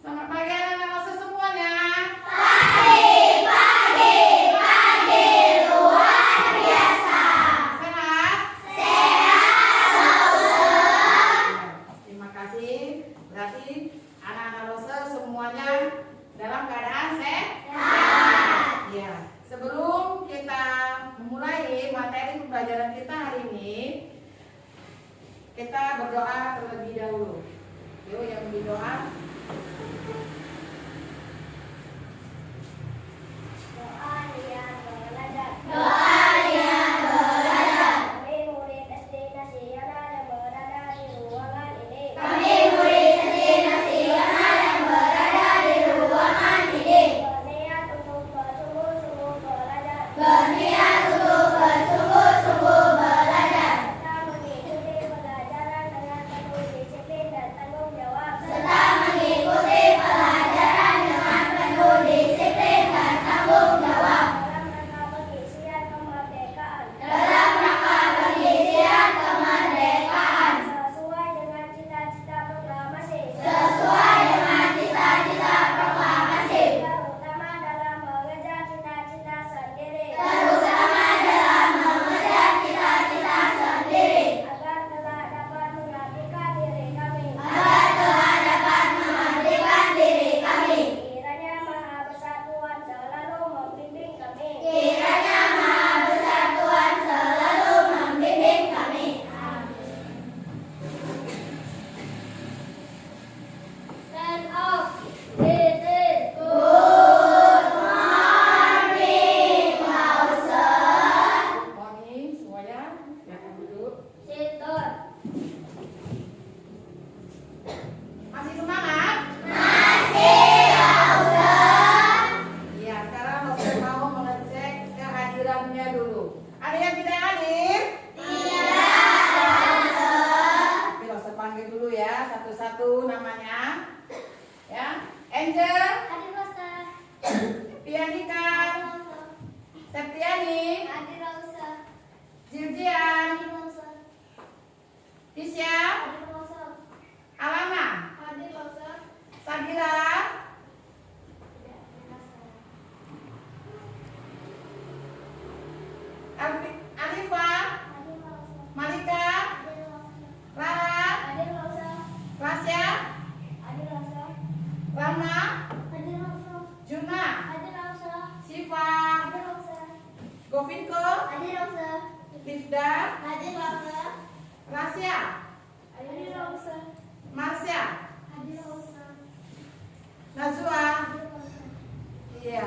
Selamat pagi anak-anak Rosa semuanya. Pagi luar biasa. Sehat? Sehat. Terima kasih. Berarti anak-anak Rosa semuanya dalam keadaan sehat. Ya. Sebelum kita memulai materi pembelajaran kita hari ini, kita berdoa terlebih dahulu. Yuk yang berdoa. Berniat untuk bersungguh-sungguh belajar. Serta mengikuti pelajaran dengan penuh disiplin dan tanggung jawab. Dalam rangka pengisian kemerdekaan. Sesuai dengan cita-cita proklamasi. Terutama dalam mengejar cita-cita sendiri. Agar kelak dapat mengabdikan diri kami. Kiranya Maha Besar Tuhan selalu membimbing kami. Stand up. This is good morning, Lausa. Good morning semuanya. Silakan duduk. Sit down. Masih semangat? Lausa. Iya, sekarang Rosa mau mengecek kehadirannya dulu. Ada yang tidak hadir? Oke, Rosa panggil dulu ya, satu-satu namanya. Ya, Angel, Hadir Lausa. Pianika, Septiani, Hadir Lausa. Jirjian, Hadir Lausa. Tisya, Hadir Lausa. Alana, Hadir Lausa. Sagira, Alifa, Hadir Lausa. Malika, Hadir Lausa. Lara, Hadir Lausa. Rasya, Hadir Lausa. Rama, Hadir Lausa. Juna, Hadir Lausa. Siva, Hadir Lausa. Govinko, Hadir Lausa. Tifda, Hadir Lausa. Rasya, Hadir Lausa. Marsya, Hadir Lausa. Nazwa. Hadir Lausa. Iya,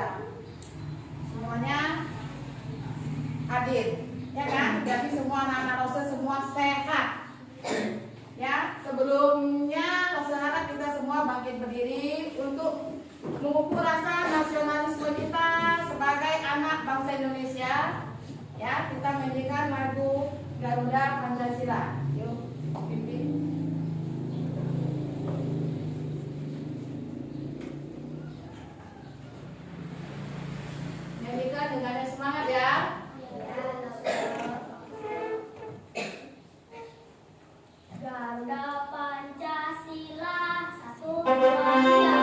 semuanya hadir, ya kan? Jadi semua anak-anak Rosa semua sehat. Ya, sebelumnya Rosa harap kita semua bangkit berdiri untuk mengukur rasa nasionalisme kita sebagai anak bangsa Indonesia. Ya, kita menyanyikan lagu Garuda Pancasila. Yuk, pimpin. Nyanyikan dengan semangat ya. Garuda Pancasila, satu dua tiga.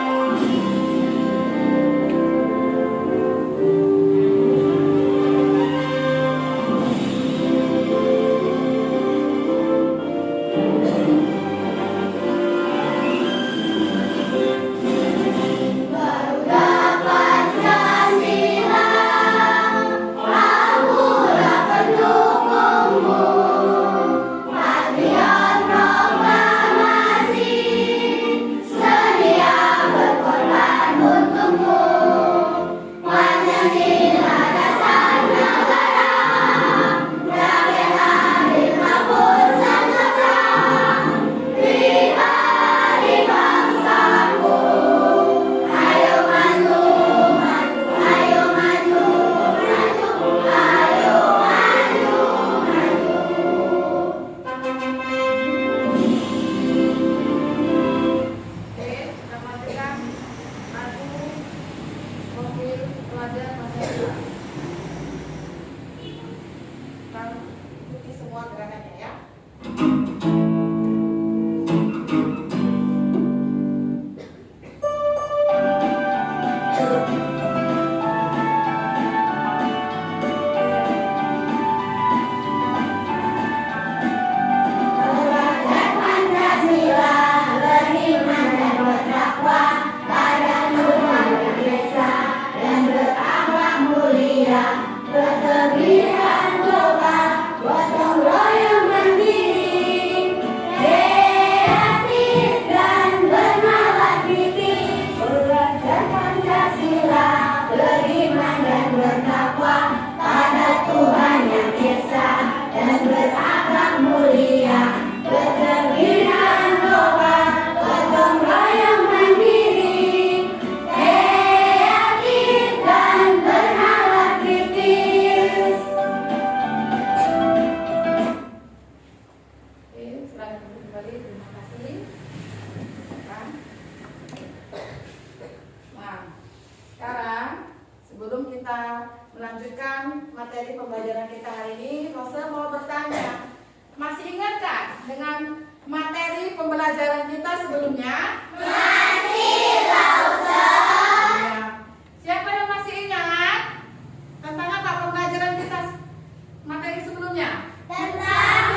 melanjutkan materi pembelajaran kita hari ini, Rosa mau bertanya, masih ingatkah dengan materi pembelajaran kita sebelumnya? Masih, Rosa. Ya. Siapa yang masih ingat tentang apa pembelajaran kita materi sebelumnya? Tentang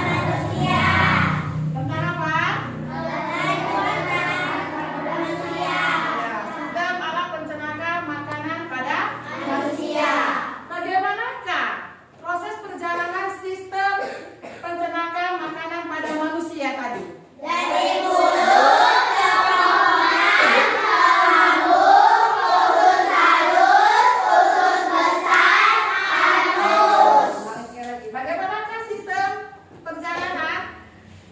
manusia. Tentang apa? Sistem alat pencernaan makanan pada manusia. Bagaimanakah proses perjalanan sistem pencernaan makanan pada manusia tadi? Dari mulut ke kerongkongan, ke lambung, usus halus, usus besar, anus. Bagaimanakah sistem perjalanan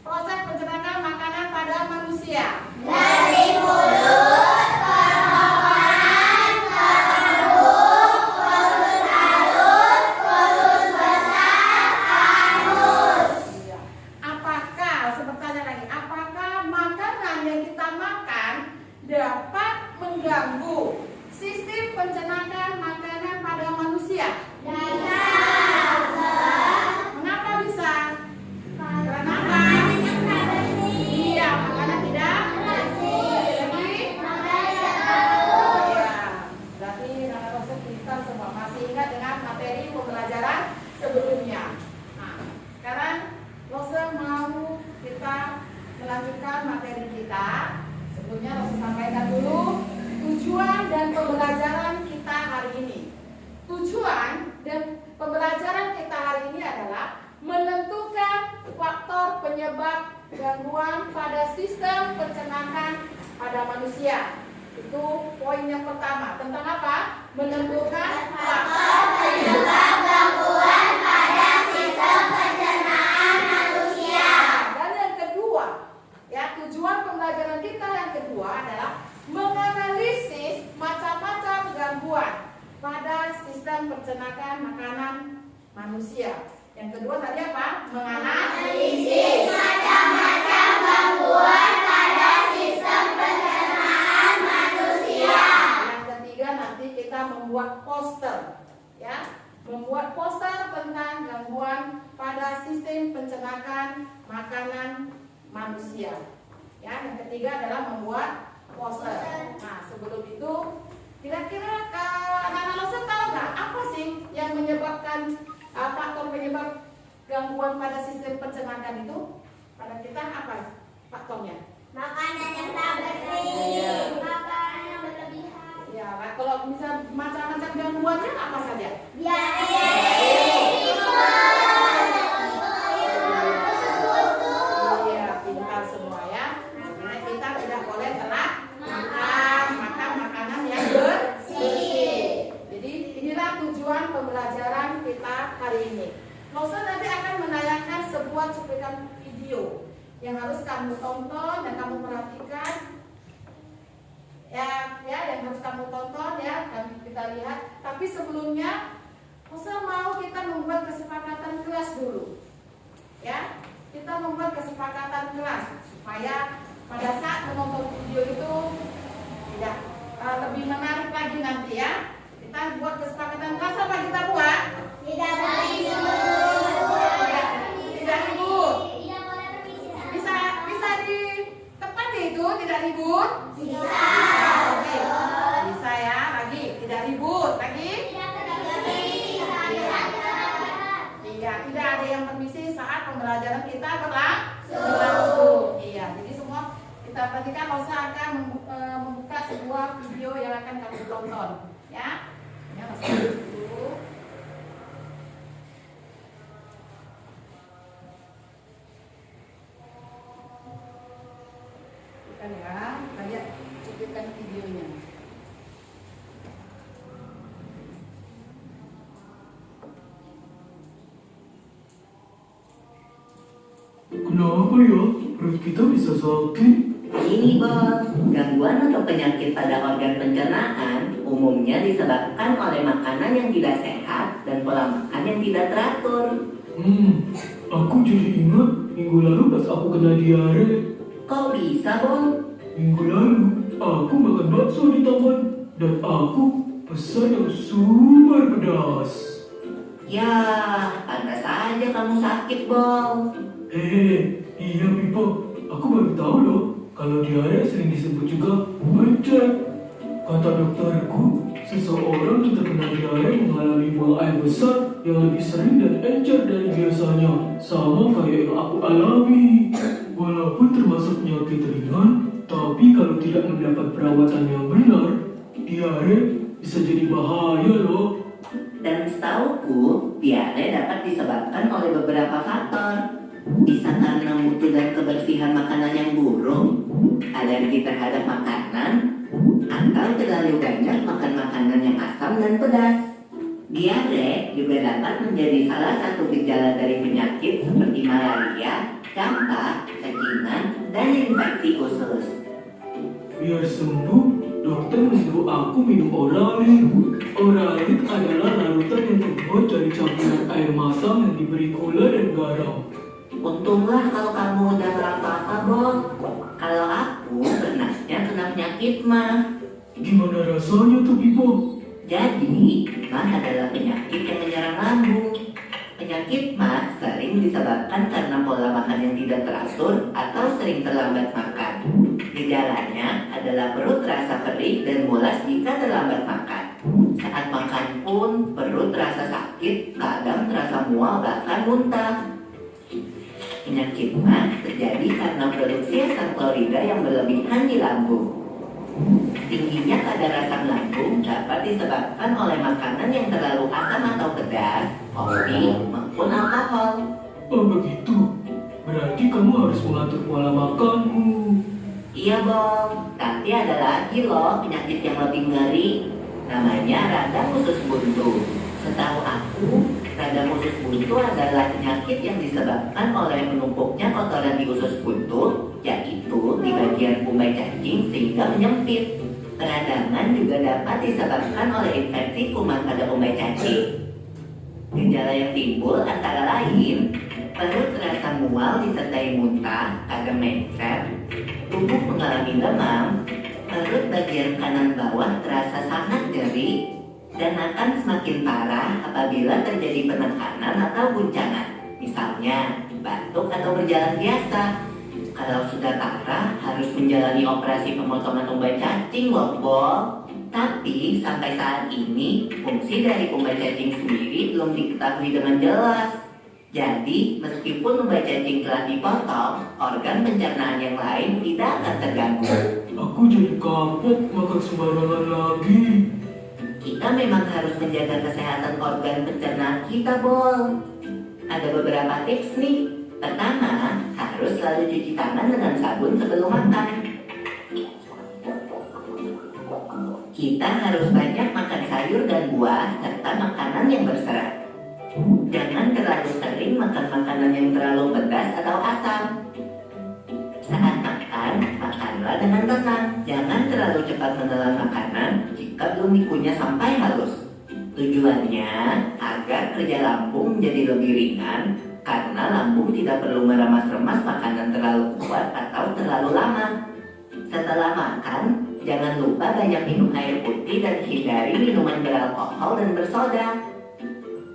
proses pencernaan makanan pada manusia? Dari mulut ke kerongkongan, ke lambung, usus halus, usus besar, anus. Apakah, saya bertanya lagi, apakah makanan yang kita makan dapat mengganggu sistem pencernaan makanan pada manusia? Bisa. Mengapa bisa? Karena apa? Iya, makanan tidak bersih. Lagi? Iya. Berarti anak Rosa kita semua masih ingat dengan materi pembelajaran sebelumnya. Nah, sekarang Rosa mau kita melanjutkan materi kita. Sebelumnya Rosa sampaikan dulu tujuan dan pembelajaran kita hari ini. Tujuan dan pembelajaran kita hari ini adalah menentukan faktor penyebab gangguan pada sistem pencernaan pada manusia. Itu poin yang pertama. Tentang apa? Menentukan faktor penyebab gangguan pada sistem pencernaan manusia. Dan yang kedua, ya, tujuan pembelajaran kita yang kedua adalah menganalisis macam-macam gangguan pada sistem pencernaan makanan manusia. Yang kedua tadi apa? Menganalisis macam-macam gangguan pada sistem pencernaan manusia. Yang ketiga nanti kita membuat poster, ya, membuat poster tentang gangguan pada sistem pencernaan makanan manusia. Ya, yang ketiga adalah membuat poster. Nah, sebelum itu kira-kira anak-anak Rosa tahu nggak apa sih yang menyebabkan faktor penyebab gangguan pada sistem pencernaan itu? Pada kita apa faktornya? Makanan yang tak bersih, makanan yang berlebihan. Ya, kalau bisa macam-macam gangguannya apa saja? Diare, iya, pintar semua ya. Nah, kita tidak boleh telat makan makanan yang bersih. Jadi inilah tujuan pembelajaran kita hari ini. Rosa nanti akan menayangkan sebuah cuplikan video yang harus kamu tonton dan kamu perhatikan. Ya, yang harus kamu tonton ya, dan kita lihat. Tapi sebelumnya, Rosa mau kita membuat kesepakatan kelas dulu. Ya, kita membuat kesepakatan kelas supaya pada saat menonton video itu tidak lebih menarik lagi nanti ya. Kita buat kesepakatan kelas apa kita buat? Tidak ribut. Bisa di tempat itu tidak ribut? Bisa. Oke. Bisa ya. Lagi tidak ribut. Lagi? Iya. Tidak ada yang permisi saat pembelajaran kita berlangsung. Iya. Jadi semua kita perhatikan. Rosa akan membuka sebuah video yang akan kami tonton. Ya. Ya, Rosa dulu. Kan ya, kita lihat cuplikan videonya. Kenapa ya? Perut kita bisa sakit? Ini bos, gangguan atau penyakit pada organ pencernaan umumnya disebabkan oleh makanan yang tidak sehat dan pola makan yang tidak teratur. Aku jadi ingat minggu lalu pas aku kena diare. Kok bisa, Bon? Minggu lalu, aku makan bakso di taman dan aku pesan yang super pedas. Ya, pantas saja kamu sakit, Bol. Iya Pipo, aku baru tahu loh kalau diare sering disebut juga becek. Kata dokterku, seseorang yang terkena diare mengalami buang air besar yang lebih sering dan encer dari biasanya, sama kayak yang aku alami. Walaupun termasuk penyakit ringan, tapi kalau tidak mendapat perawatan yang benar, diare bisa jadi bahaya loh. Dan setauku, diare dapat disebabkan oleh beberapa faktor. Bisa karena mutu dan kebersihan makanan yang buruk, alergi terhadap makanan, atau terlalu banyak makan makanan yang asam dan pedas. Diare juga dapat menjadi salah satu gejala dari penyakit seperti malaria, campak, cacingan, dan infeksi usus. Biar sembuh, dokter menyuruh aku minum Oralit. Oralit adalah larutan yang terbuat dari campuran air matang yang diberi gula dan garam. Untunglah kalau kamu udah merata-rata, Bol. Kalau aku pernahnya kena penyakit mah. Gimana rasanya tuh, Pipo? Jadi, mah adalah penyakit yang menyerang lambung. Penyakit mah sering disebabkan karena pola makan yang tidak teratur atau sering terlambat makan. Gejalanya adalah perut terasa perih dan mulas jika terlambat makan. Saat makan pun perut terasa sakit, kadang terasa mual bahkan muntah. Penyakit mah terjadi karena produksi asam klorida yang berlebihan di lambung. Tingginya kadar asam lambung dapat disebabkan oleh makanan yang terlalu asam atau pedas, kopi, maupun alkohol. Oh begitu, berarti kamu harus mengatur pola makanmu. Iya, Bol, tapi ada lagi loh penyakit yang lebih ngeri. Namanya radang usus buntu. Setahu aku, radang usus buntu adalah penyakit yang disebabkan oleh menumpuknya kotoran di usus buntu, yaitu di bagian umbai cacing sehingga menyempit. Peradangan juga dapat disebabkan oleh infeksi kuman pada umbai cacing. Gejala yang timbul antara lain perut terasa mual disertai muntah, kadang mencret, tubuh mengalami demam, perut bagian kanan bawah terasa sangat nyeri, dan akan semakin parah apabila terjadi penekanan atau guncangan, misalnya batuk atau berjalan biasa. Kalau sudah parah, harus menjalani operasi pemotongan umbai cacing loh, Bol. Tapi sampai saat ini, fungsi dari umbai cacing sendiri belum diketahui dengan jelas. Jadi, meskipun umbai cacing telah dipotong, organ pencernaan yang lain tidak akan terganggu. Aku jadi kapok makan sembarangan lagi. Kita memang harus menjaga kesehatan organ pencernaan kita, Bol. Ada beberapa tips nih. Pertama, harus selalu cuci tangan dengan sabun sebelum makan. Kita harus banyak makan sayur dan buah serta makanan yang berserat. Jangan terlalu sering makan makanan yang terlalu pedas atau asam. Saat makan, makanlah dengan tenang. Jangan terlalu cepat menelan makanan jika belum dikunyah sampai halus. Tujuannya agar kerja lambung menjadi lebih ringan, karena lambung tidak perlu meremas-remas makanan terlalu kuat atau terlalu lama. Setelah makan, jangan lupa banyak minum air putih dan hindari minuman beralkohol dan bersoda.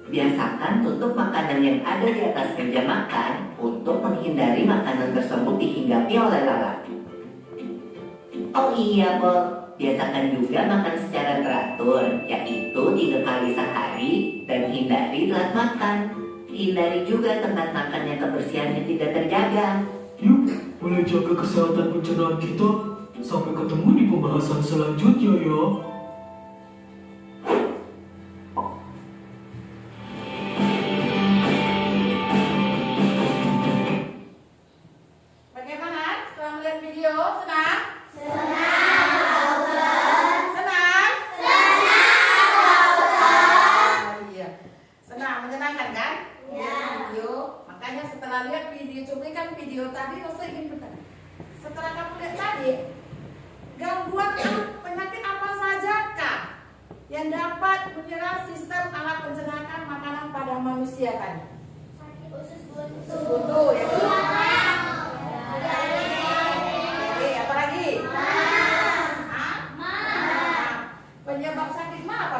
Biasakan tutup makanan yang ada di atas meja makan untuk menghindari makanan tersebut dihinggapi oleh lalat. Oh iya, Bol, biasakan juga makan secara teratur, yaitu 3 kali sehari, dan hindari telat makan. Hindari juga tempat makan yang kebersihannya tidak terjaga. Yuk, mulai jaga kesehatan pencernaan kita. Sampai ketemu di pembahasan selanjutnya ya. Bagaimana? Setelah melihat video, senang? Senang. Senang? Iya. Senang, menyenangkan kan? Ya. Video. Makanya setelah lihat video, cuplikan video tadi, Rosa ingin bertanya. Setelah kamu lihat tadi, gangguan penyakit apa saja kah yang dapat menyerang sistem alat pencernaan makanan pada manusia tadi? Sakit usus buntu. Usus buntu ya. Oke, apa lagi? Hah? Penyebab sakit mah apa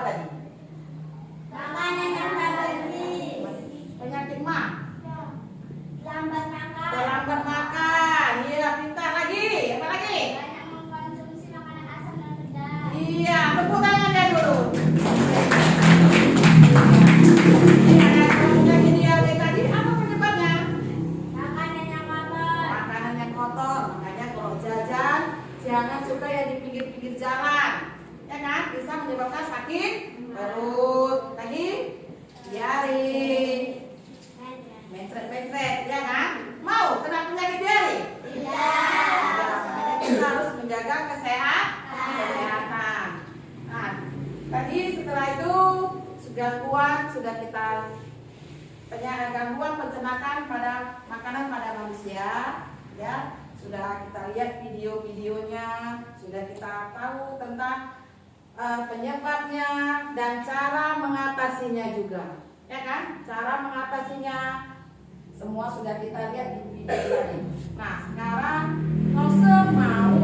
jangan suka yang di pinggir-pinggir jalan, ya kan? Bisa menyebabkan sakit perut. Lagi diare, mencret-mencret, ya kan? Mau kena penyakit diare? Tidak. Makanya kita harus menjaga kesehatan. Nah, tadi setelah itu sudah kita gangguan pencernaan pada makanan pada manusia, ya. Sudah kita lihat video-videonya, sudah kita tahu tentang penyebabnya dan cara mengatasinya juga, ya kan? Cara mengatasinya semua sudah kita lihat di video tadi. Nah, sekarang Rose mau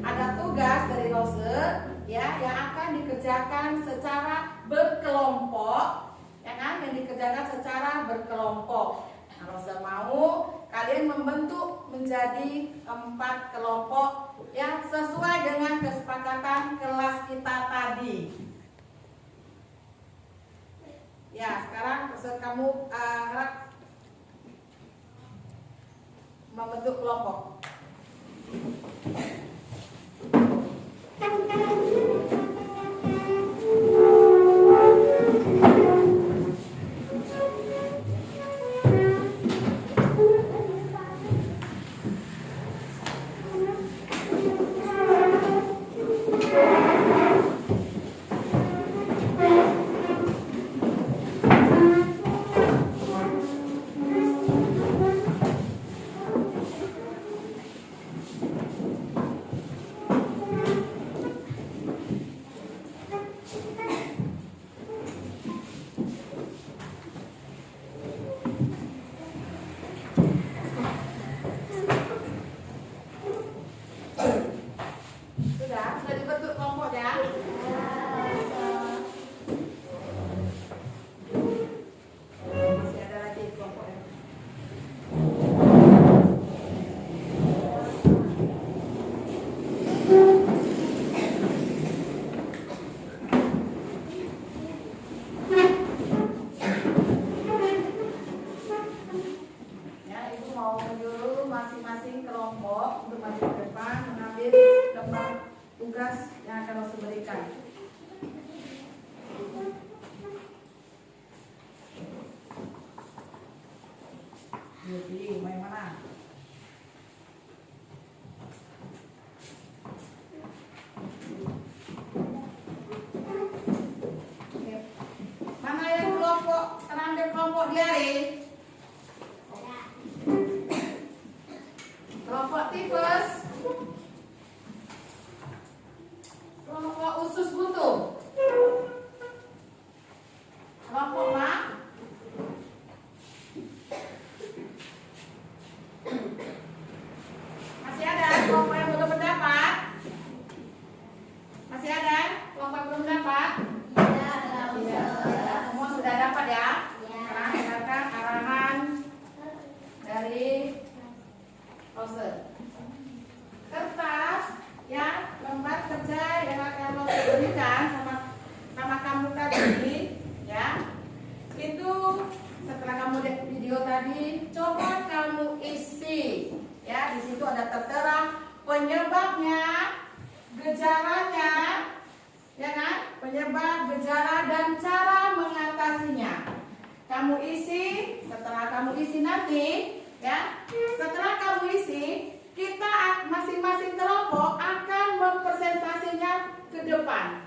ada tugas dari Rose, ya, yang akan dikerjakan secara berkelompok, ya kan? Yang dikerjakan secara berkelompok. Nah, Rose mau kalian membentuk menjadi 4 kelompok yang sesuai dengan kesepakatan kelas kita tadi. Ya, sekarang kamu harap membentuk kelompok. Sudah dibentuk kelompok ya. Masih ada lagi kelompoknya. Ya, ibu mau menyuruh masing-masing kelompok untuk maju ke depan mengambil lembar tugas yang akan Rose berikan. Pilih mau yang mana? Oke. Mana yang kelompok ambil kelompok diare? Kelompok tipes, kelompok usus buntu, kelompok ma, masih ada kelompok yang belum mendapat, masih ada kelompok yang belum mendapat. Semua sudah dapat ya. Sekarang dengarkan arahan dari Rose. Kertas ya, lembar kerja yang akan Rose berikan sama kamu tadi, ya. Itu setelah kamu lihat video tadi, coba kamu isi, ya. Di situ ada tertera penyebabnya, gejalanya, ya kan? Penyebab, gejala dan cara mengatasinya. Kamu isi, setelah kamu isi nanti, ya. Setelah kamu isi, kita masing-masing kelompok akan mempresentasinya ke depan.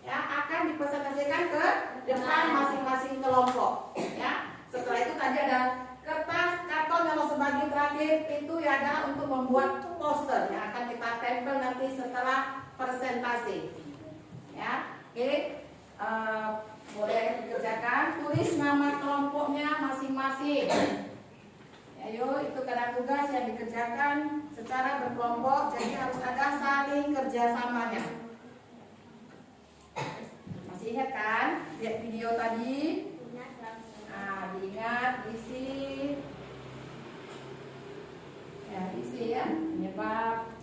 Ya, akan dipresentasikan ke depan masing-masing kelompok. Ya, setelah itu tadi ada kertas, karton yang sebagian terakhir itu ya adalah untuk membuat poster yang akan kita tempel nanti setelah presentasi. Ya, oke. Boleh dikerjakan, tulis nama kelompoknya masing-masing. Ayo, itu karena tugas yang dikerjakan secara berkelompok, jadi harus ada saling kerjasamanya. Masih ingat kan? Lihat video tadi. Nah, diingat, isi. Ya, isi ya. Penyebab.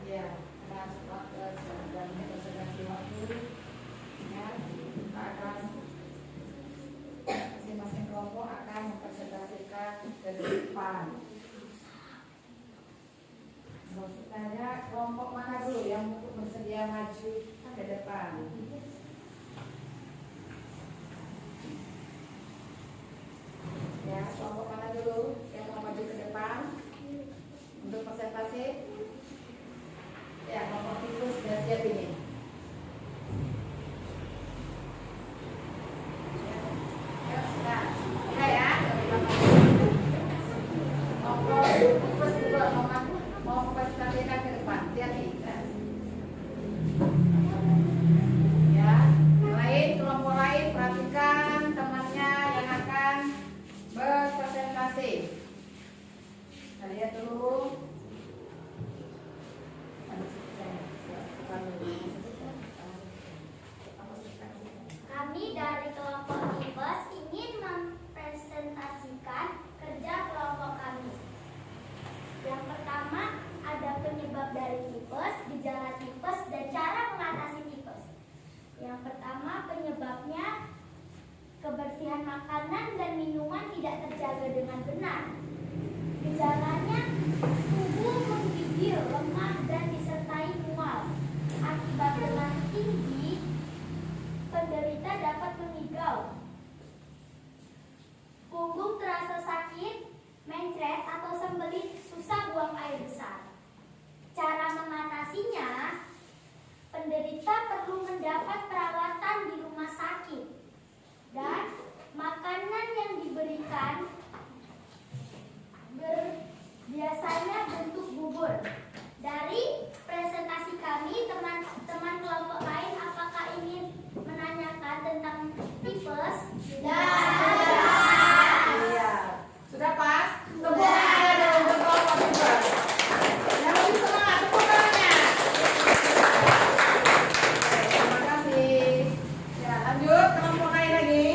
Ya, masuk ke selanjutnya konsentrasi waktu. Ya, akan masing-masing kelompok akan mempresentasikan ke depan. Maksudnya kelompok mana dulu yang bersedia maju ke depan? Ya, kelompok mana dulu yang mau maju ke depan untuk presentasi? Ya, kelompok tikus sudah siap ini. Ya, sudah. Sudah ya. Kelompok tikus juga mau presentasikan ke depan. Hati-hati. Ya, kelompok lain perhatikan temannya yang akan berpresentasi. Kita lihat dulu. Kami dari kelompok tipes ingin mempresentasikan kerja kelompok kami. Yang pertama, ada penyebab dari tipes, gejala tipes, dan cara mengatasi tipes. Yang pertama, penyebabnya kebersihan makanan dan minuman tidak terjaga dengan benar. Gejalanya, tubuh menggigil, lemah, dan disertai mual. Akibat tekanan tinggi, penderita dapat mengigau. Punggung terasa sakit, mencret atau sembelit, susah buang air besar. Cara mengatasinya, penderita perlu mendapat perawatan di rumah sakit. Dan makanan yang diberikan biasanya bentuk bubur. Dari presentasi kami, teman-teman kelompok lain apakah ingin menanyakan tentang tipes? Iya. Sudah pas? Tepuk tangannya dulu untuk kelompok tikus. Yang lebih semangat, tepuk tangannya. Terima kasih. Ya, lanjut kelompok lain lagi.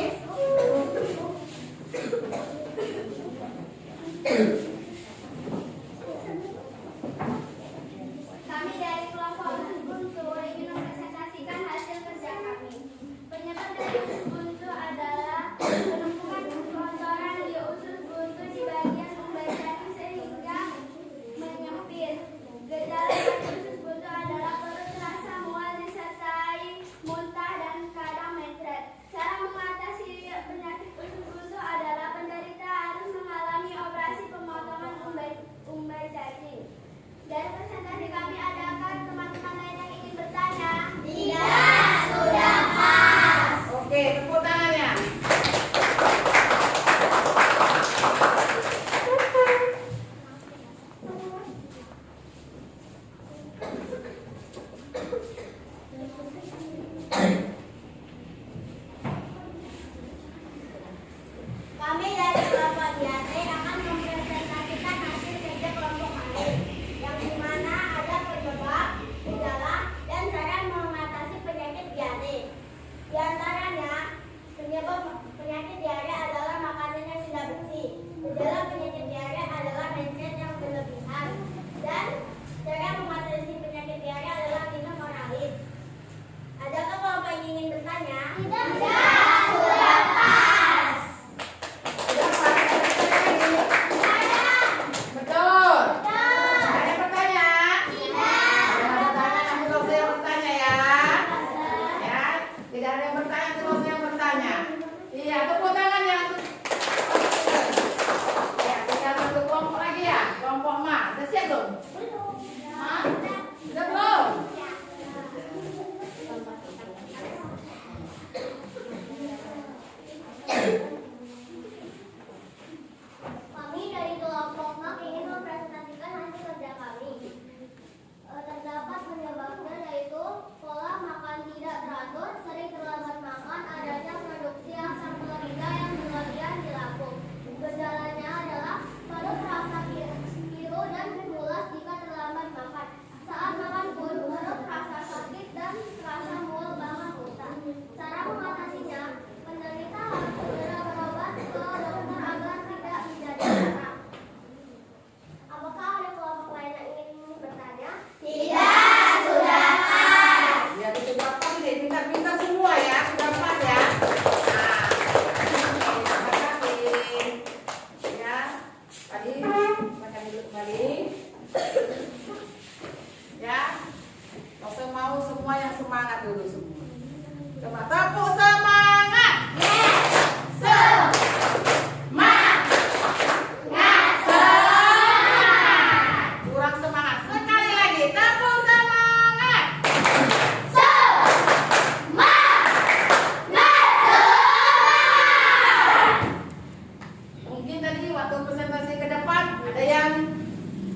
tadi waktu presentasi ke depan ada yang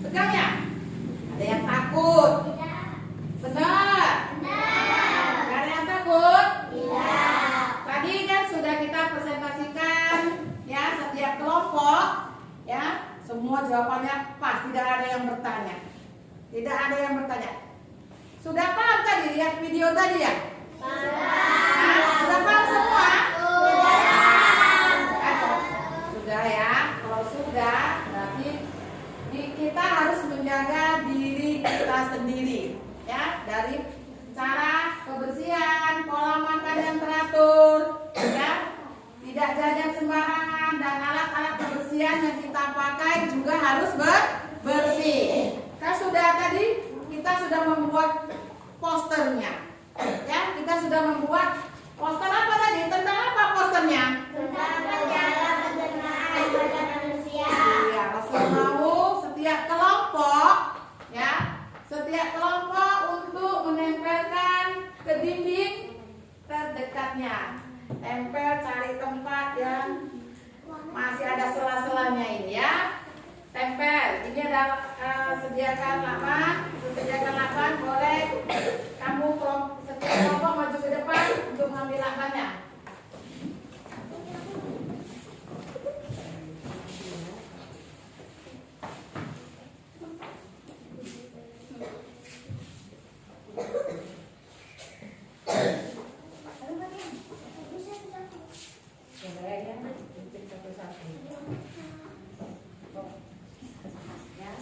tegang ya? Ada yang takut? Tidak. Benar? Benar. Gak ada yang takut? Tidak. Tadi kan sudah kita presentasikan ya setiap kelompok ya, semua jawabannya pas, tidak ada yang bertanya. Tidak ada yang bertanya. Sudah paham tadi lihat video tadi ya? Nah, sudah paham semua? Sudah ya. Kalau sudah berarti kita harus menjaga diri kita sendiri ya, dari cara kebersihan, pola makan yang teratur ya, tidak jajan sembarangan, dan alat-alat kebersihan yang kita pakai juga harus bersih. Kan sudah tadi kita sudah membuat posternya ya, kita sudah membuat poster apa tadi, tentang apa posternya? Tentang menjaga pencernaan pada manusia. Iya, Rasul mau setiap kelompok ya, setiap kelompok untuk menempelkan ke dinding terdekatnya. Tempel, cari tempat yang masih ada sela-selanya ini ya. Tempel, ini ada sediakan lapan, boleh kamu setiap kelompok maju ke depan untuk mengambil lapannya. Coba ya, titik satu-satu. Ya,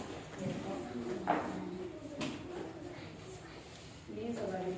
ini coba di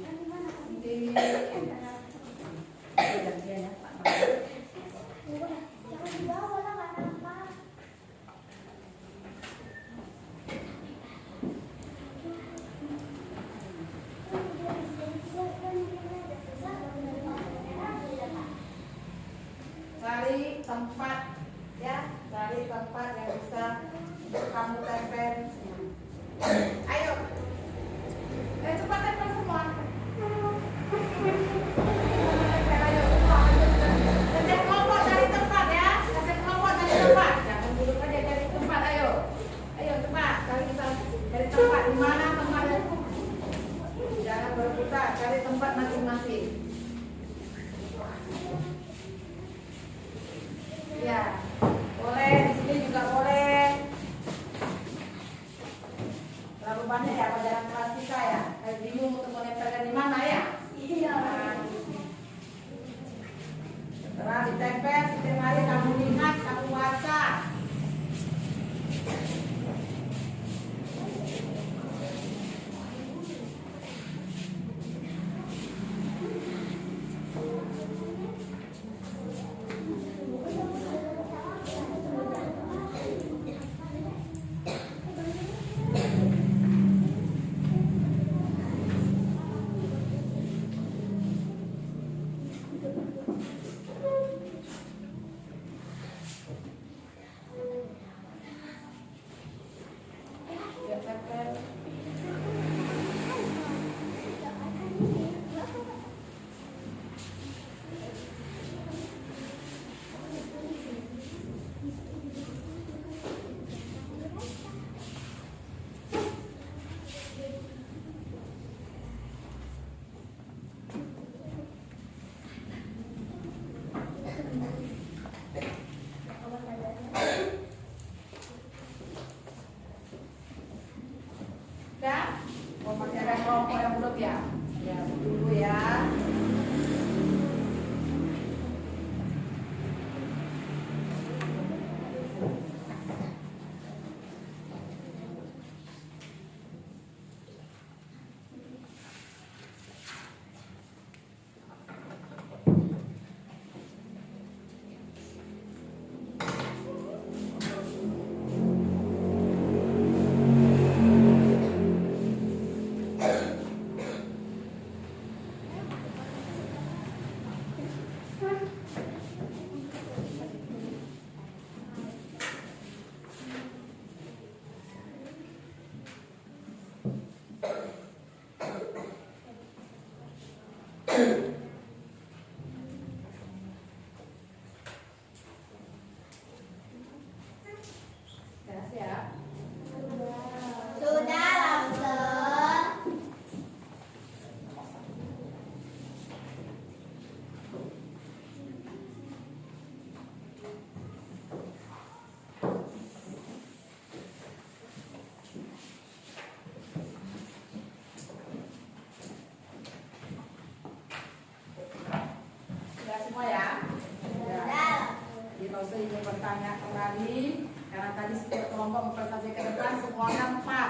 kembali karena tadi setiap kelompok mempresentasi ke depan semuanya pas,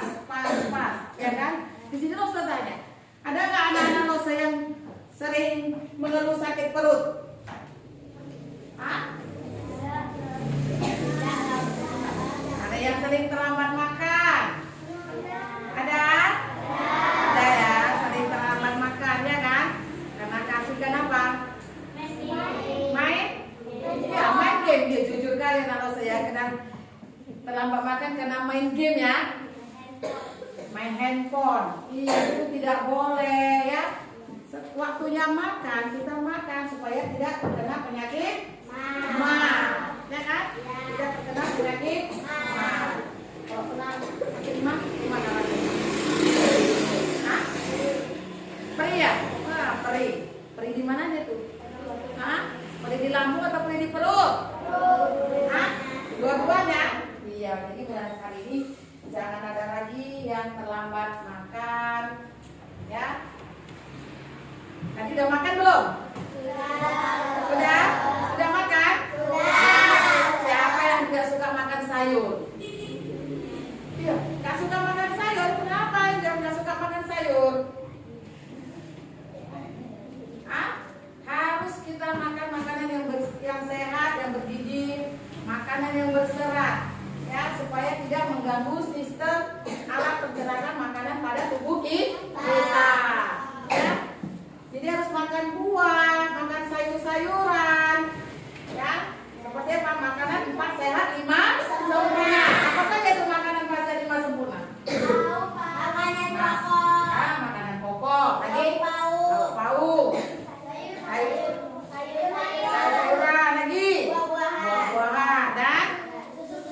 ya kan? Di sini Rosa tanya, ada nggak anak-anak Rosa yang sering mengeluh sakit perut? Hah? Ada yang sering terlambat makan? Ada? Ada ya, sering terlambat makan ya kan? Karena kasihkan apa? Main? Ya main game dia, jujur kali kalau saya kena terlambat makan karena main game ya. Main handphone. Iya itu tidak boleh ya. Waktunya makan, kita makan supaya tidak terkena penyakit mah, ya kan? Tidak terkena penyakit mah. Kalau kena penyakit mah gimana rasanya? Hah? Perih ya? Wah, perih. Perih di mananya tuh? Hah? Perih di lambung atau perih di perut? Hah? Dua-duanya? Iya, jadi mulai hari ini jangan ada lagi yang terlambat makan, ya. Tadi udah makan belum? Sudah? Sudah makan? Siapa yang tidak suka makan sayur? Iya, nggak suka makan sayur. Kenapa yang nggak suka makan sayur? Hah? Harus kita makan makanan yang sehat, yang bergizi, makanan yang berserat, ya, supaya tidak mengganggu sistem alat pencernaan makanan pada tubuh kita. Ya. Jadi harus makan buah, makan sayur-sayuran, ya. Seperti apa? Makanan 4 sehat 5 sempurna. Apa saja itu makanan 4 sehat 5 sempurna? Makanan pokok. Ah, makanan pokok. Lagi? Lauk pauk. Sayur-sayuran lagi. Buah-buahan dan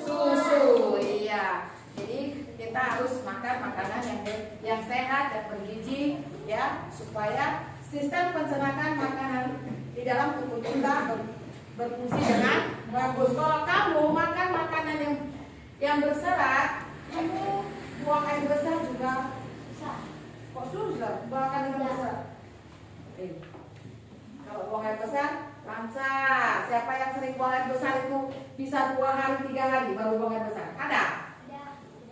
susu. Iya. Jadi kita harus makan makanan yang sehat dan bergizi, ya, supaya sistem pencernaan makanan di dalam tubuh kita berfungsi dengan bagus. Kalau kamu makan makanan yang berserat, kamu buang air besar juga susah. Kok susah? Buang air besar. Kalau buang air besar, lancar. Siapa yang sering buang air besar itu bisa 2 hari 3 hari baru buang air besar? Ada?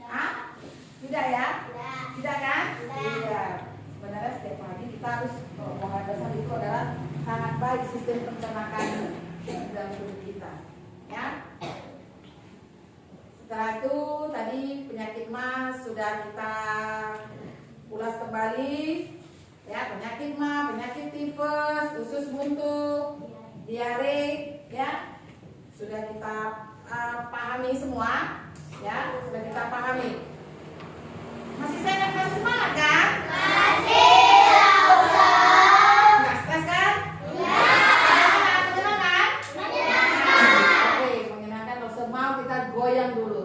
Hah? Tidak ya? Tidak kan? Iya. Sebenarnya setiap hari kita harus buang air besar itu adalah sangat baik sistem pencernaan dalam tubuh kita, ya. Setelah itu tadi penyakit mah sudah kita ulas kembali, ya, penyakit mah, penyakit tifus, usus buntu, diare, ya, sudah kita pahami semua, ya, sudah kita pahami. Masih sehat, masih semangat kan? Nggak stres kan? Menyenangkan? Oke, menyenangkan. Kalau mau kita goyang dulu.